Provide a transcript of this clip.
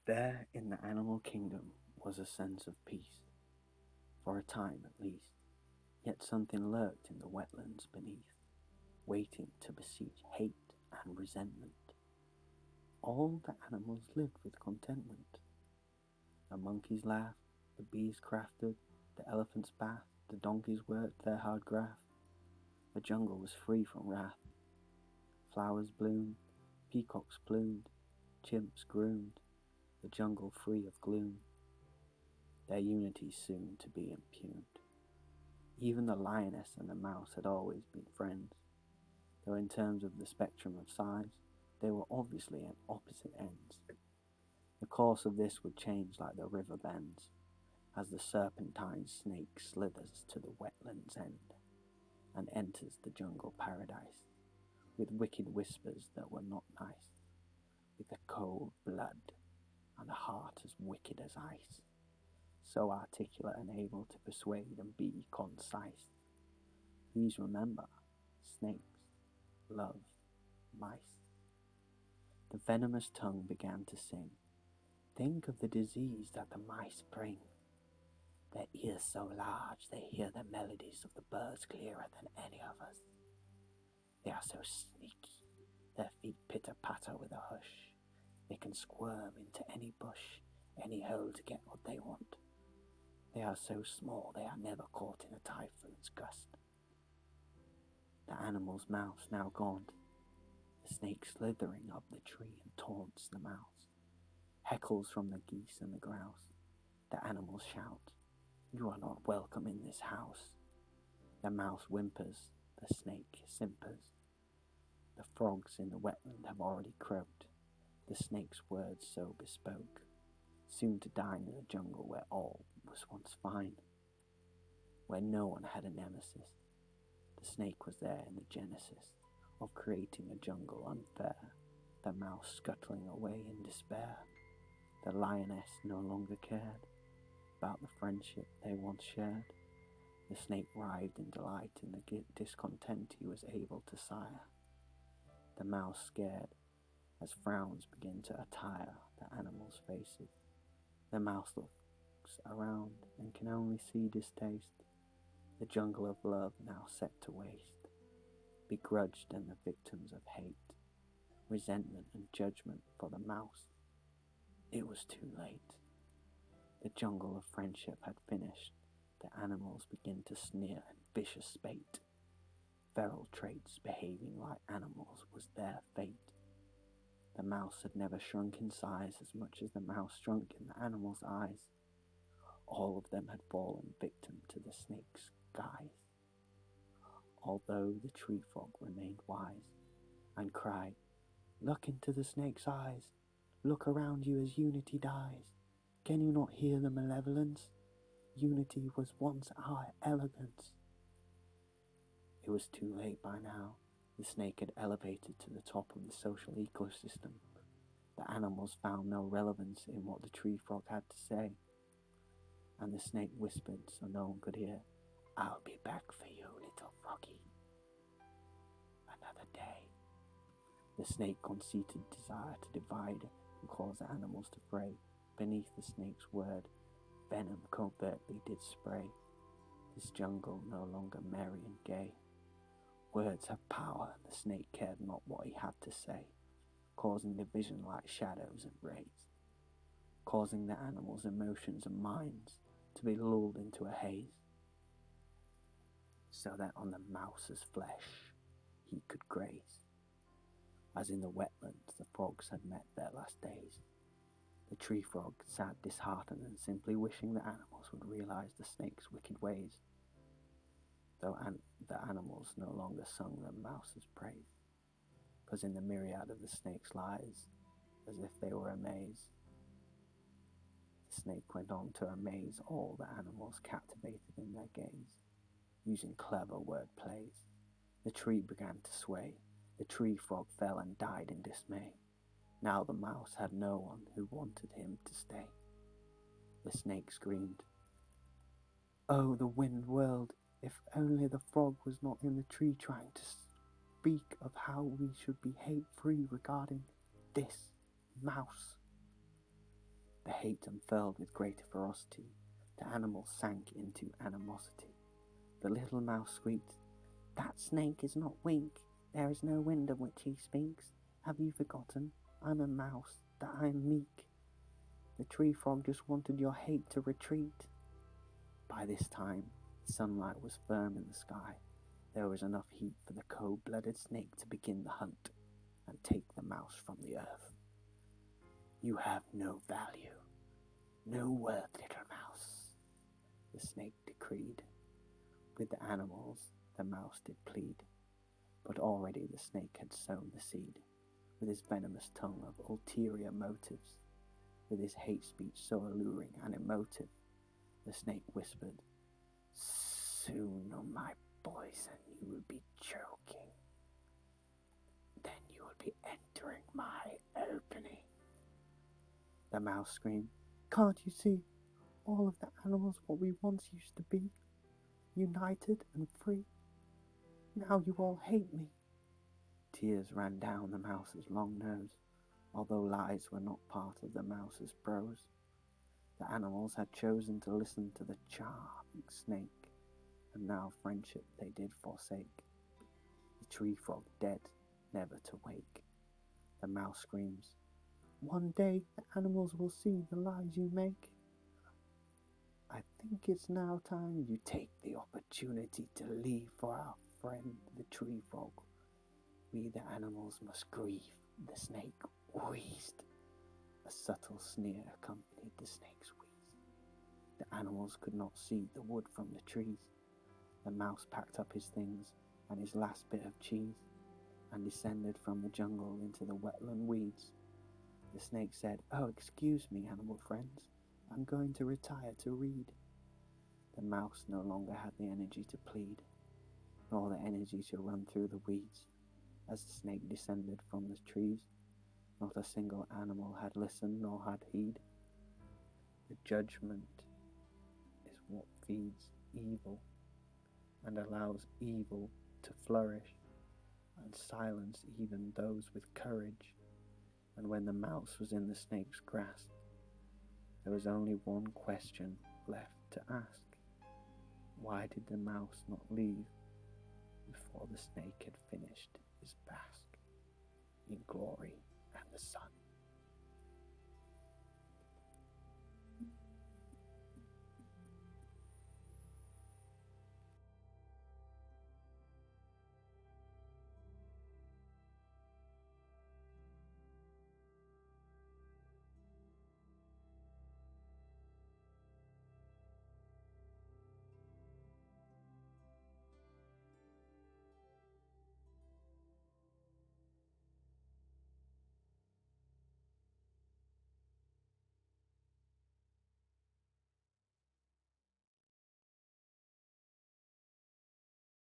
There in the animal kingdom was a sense of peace, for a time at least, yet something lurked in the wetlands beneath, waiting to besiege hate and resentment. All the animals lived with contentment. The monkeys laughed, the bees crafted, the elephants bathed, the donkeys worked their hard graft. The jungle was free from wrath. Flowers bloomed, peacocks plumed, chimps groomed, the jungle free of gloom, their unity soon to be impugned. Even the lioness and the mouse had always been friends, though in terms of the spectrum of size, they were obviously at opposite ends. The course of this would change like the river bends, as the serpentine snake slithers to the wetland's end, and enters the jungle paradise, with wicked whispers that were not nice, with a cold blood and a heart as wicked as ice, so articulate and able to persuade and be concise. Please remember, snakes love mice. The venomous tongue began to sing. Think of the disease that the mice bring. Their ears so large they hear the melodies of the birds clearer than any of us. They are so sneaky, their feet pitter-patter with a hush. They can squirm into any bush, any hole to get what they want. They are so small they are never caught in a typhoon's gust. The animal's mouse now gaunt, the snake slithering up the tree and taunts the mouse, heckles from the geese and the grouse. The animals shout, "You are not welcome in this house." The mouse whimpers, the snake simpers. The frogs in the wetland have already croaked, the snake's words so bespoke, soon to dine in a jungle where all was once fine, where no one had a nemesis. The snake was there in the genesis of creating a jungle unfair, the mouse scuttling away in despair. The lioness no longer cared about the friendship they once shared. The snake writhed in delight in the discontent he was able to sire. The mouse scared as frowns begin to attire the animals' faces. The mouse looks around and can only see distaste. The jungle of love now set to waste, begrudged and the victims of hate, resentment and judgment for the mouse. It was too late. The jungle of friendship had finished. The animals begin to sneer and vicious spate. Feral traits behaving like animals was their fate. The mouse had never shrunk in size as much as the mouse shrunk in the animal's eyes. All of them had fallen victim to the snake's guise. Although the tree frog remained wise and cried, "Look into the snake's eyes. Look around you as unity dies. Can you not hear the malevolence? Unity was once our elegance." It was too late by now. The snake had elevated to the top of the social ecosystem. The animals found no relevance in what the tree frog had to say, and the snake whispered so no one could hear, "I'll be back for you, little froggy, another day." The snake conceited desire to divide and cause the animals to fray. Beneath the snake's word, venom covertly did spray. This jungle no longer merry and gay. Words have power, and the snake cared not what he had to say, causing division like shadows and rays, causing the animals' emotions and minds to be lulled into a haze, so that on the mouse's flesh he could graze. As in the wetlands the frogs had met their last days, the tree frog sat disheartened and simply wishing the animals would realize the snake's wicked ways, though the animals no longer sung the mouse's praise, 'cause in the myriad of the snake's lies, as if they were a maze, the snake went on to amaze all the animals captivated in their gaze, using clever word plays. The tree began to sway, the tree frog fell and died in dismay. Now the mouse had no one who wanted him to stay. The snake screamed, "Oh, the wind world, if only the frog was not in the tree trying to speak of how we should be hate-free regarding this mouse." The hate unfurled with greater ferocity. The animal sank into animosity. The little mouse squeaked, "That snake is not weak. There is no wind of which he speaks. Have you forgotten? I'm a mouse, that I am meek. The tree frog just wanted your hate to retreat." By this time, the sunlight was firm in the sky. There was enough heat for the cold-blooded snake to begin the hunt and take the mouse from the earth. "You have no value, no worth, little mouse," the snake decreed. With the animals, the mouse did plead, but already the snake had sown the seed, with his venomous tongue of ulterior motives, with his hate speech so alluring and emotive. The snake whispered, "Soon on my poison you will be choking. Then you will be entering my opening." The mouse screamed, "Can't you see? All of the animals what we once used to be, united and free. Now you all hate me." Tears ran down the mouse's long nose, although lies were not part of the mouse's prose. The animals had chosen to listen to the charming snake, and now friendship they did forsake. The tree frog dead, never to wake. The mouse screams, "One day the animals will see the lies you make. I think it's now time you take the opportunity to leave for our friend the tree frog. We the animals must grieve," the snake wheezed. A subtle sneer accompanied the snake's wheeze. The animals could not see the wood from the trees. The mouse packed up his things and his last bit of cheese and descended from the jungle into the wetland weeds. The snake said, "Oh, excuse me, animal friends. I'm going to retire to read." The mouse no longer had the energy to plead, nor the energy to run through the weeds. As the snake descended from the trees, not a single animal had listened nor had heed. The judgment is what feeds evil and allows evil to flourish and silence even those with courage. And when the mouse was in the snake's grasp, there was only one question left to ask. Why did the mouse not leave before the snake had finished his bask in glory and the sun?